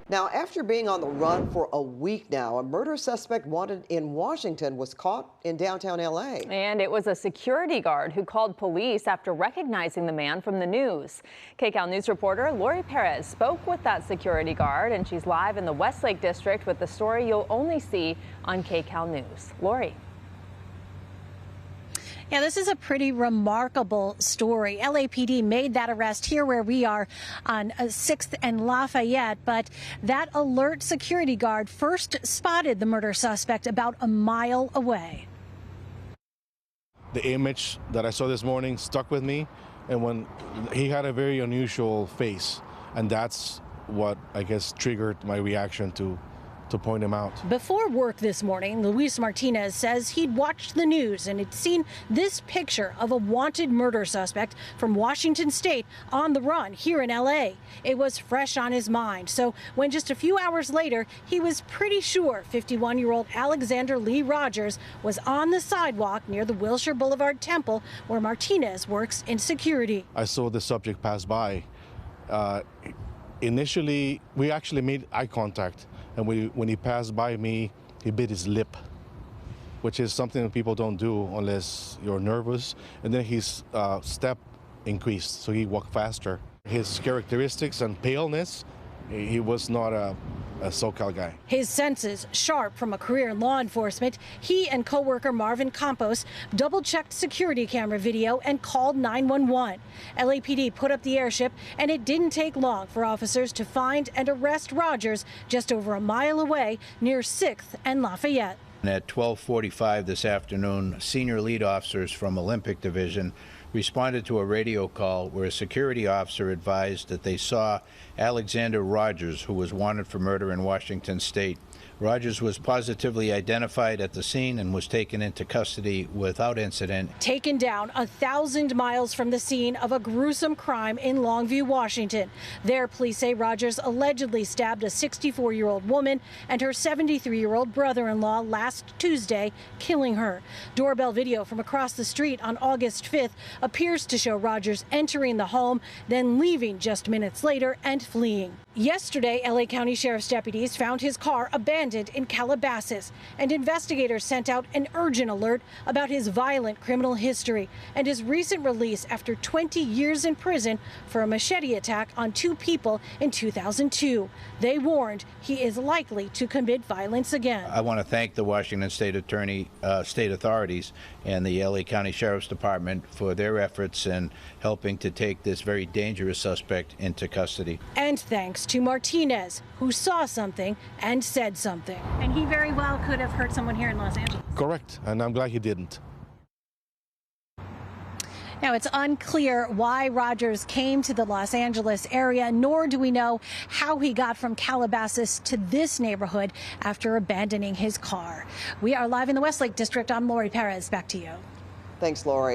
Now, after being on the run for a week now, a murder suspect wanted in Washington was caught in downtown LA. And it was a security guard who called police after recognizing the man from the news. KCAL News reporter Laurie Perez spoke with that security guard, and she's live in the Westlake district with the story you'll only see on KCAL News. Laurie. Yeah, this is a pretty remarkable story. LAPD made that arrest here where we are on 6th and Lafayette, but that alert security guard first spotted the murder suspect about a mile away. The image that I saw this morning stuck with me, and when he had a very unusual face, and that's what I guess triggered my reaction to point him out. Before work this morning, Luis Martinez says he'd watched the news and had seen this picture of a wanted murder suspect from Washington State on the run here in LA. It was fresh on his mind. So when just a few hours later, he was pretty sure 51-year-old Alexander Lee Rogers was on the sidewalk near the Wilshire Boulevard Temple where Martinez works in security. I saw the subject pass by. Initially, we actually made eye contact. And when he passed by me, he bit his lip, which is something that people don't do unless you're nervous. And then his step increased, so he walked faster. His characteristics and paleness, he was not a SoCal guy. His senses sharp from a career in law enforcement. He and co-worker Marvin Campos double-checked security camera video and called 911. LAPD put up the airship, and it didn't take long for officers to find and arrest Rogers just over a mile away near 6th and Lafayette. At 12:45 this afternoon, senior lead officers from Olympic Division responded to a radio call where a security officer advised that they saw Alexander Rogers, who was wanted for murder in Washington State. Rogers was positively identified at the scene and was taken into custody without incident. Taken down 1,000 miles from the scene of a gruesome crime in Longview, Washington. There, police say Rogers allegedly stabbed a 64-year-old woman and her 73-year-old brother-in-law last Tuesday, killing her. Doorbell video from across the street on August 5th appears to show Rogers entering the home, then leaving just minutes later and fleeing. Yesterday, LA County Sheriff's deputies found his car abandoned in Calabasas, and investigators sent out an urgent alert about his violent criminal history and his recent release after 20 years in prison for a machete attack on 2 people in 2002. They warned he is likely to commit violence again. I want to thank the Washington State state authorities and the LA County Sheriff's Department for their efforts in helping to take this very dangerous suspect into custody. And thanks to Martinez, who saw something and said something. And he very well could have hurt someone here in Los Angeles. Correct, and I'm glad he didn't. Now, it's unclear why Rogers came to the Los Angeles area, nor do we know how he got from Calabasas to this neighborhood after abandoning his car. We are live in the Westlake district. I'm Laurie Perez. Back to you. Thanks, Laurie.